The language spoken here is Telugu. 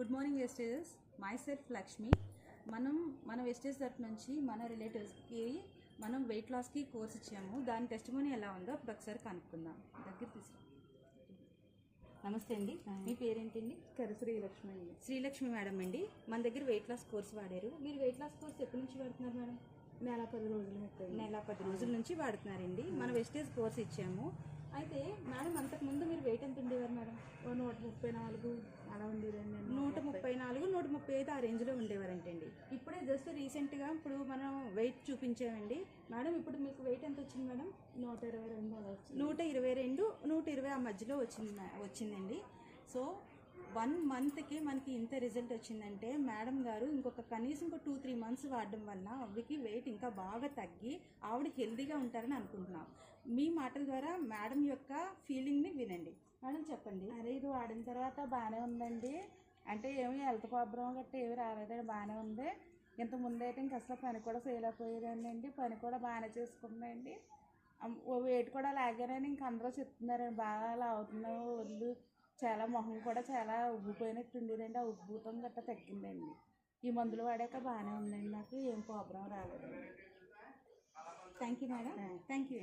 Good morning vestiges. Myself Lakshmi. మన వెస్టేజ్ తరఫు నుంచి మన రిలేటివ్స్కి మనం వెయిట్ లాస్కి కోర్స్ ఇచ్చాము. దాని టెస్టిమోనీ ఎలా ఉందో అప్పుడు ఒకసారి కనుక్కుందాం. దగ్గర తీసుకు. నమస్తే అండి, మీ పేరేంటండి? శ్రీలక్ష్మి అండి. శ్రీలక్ష్మి మేడం అండి. మన దగ్గర వెయిట్ లాస్ కోర్స్ వాడారు. మీరు వెయిట్ లాస్ కోర్స్ ఎప్పటి నుంచి వాడుతున్నారు మేడం? నెల 10 రోజులు నెల 10 రోజుల నుంచి వాడుతున్నారండి. మన వెస్టేజ్ కోర్స్ ఇచ్చాము. అయితే మేడం, అంతకుముందు మీరు వెయిట్ ఎంత ఉండేవారు మేడం? 134 అలా ఉండేదండి. 134, 135 ఆ రేంజ్లో ఉండేవారంటండి. ఇప్పుడే జస్ట్ రీసెంట్గా ఇప్పుడు మనం వెయిట్ చూపించామండి మేడం. ఇప్పుడు మీకు వెయిట్ ఎంత వచ్చింది మేడం? 122 అలా వచ్చింది. 122, 120 ఆ మధ్యలో వచ్చిందండి. సో 1 మంత్కి మనకి ఇంత రిజల్ట్ వచ్చిందంటే మేడం గారు కనీసం 2-3 మంత్స్ వాడడం వల్ల ఆవిడకి వెయిట్ ఇంకా బాగా తగ్గి ఆవిడ హెల్తీగా ఉంటారని అనుకుంటున్నాం. మీ మాటల ద్వారా మేడం యొక్క ఫీలింగ్ని వినండి. మేడం చెప్పండి. అదే ఇది వాడిన తర్వాత బాగానే ఉందండి. అంటే ఏమి హెల్త్ ప్రాబ్లం గట్రా ఏమి రాలేదండి, బాగానే ఉంది. ఇంతకుముందు అయితే ఇంక అసలు పని కూడా చేయలేకపోయేదండి అండి. పని కూడా బాగానే చేసుకుందండి. వెయిట్ కూడా లాగానని ఇంక అందరూ చెప్తున్నారండి. బాగా అలా అవుతున్నావు, ఒళ్ళు చాలా మొహం కూడా చాలా ఉబ్బిపోయినట్టు ఉండేదండి. ఆ ఉబ్బుతం గట్రా తగ్గిందండి. ఈ మందులు వాడాక బాగానే ఉందండి. నాకు ఏం ప్రాబ్లం రాలేదండి. Thank you madam. Thank you.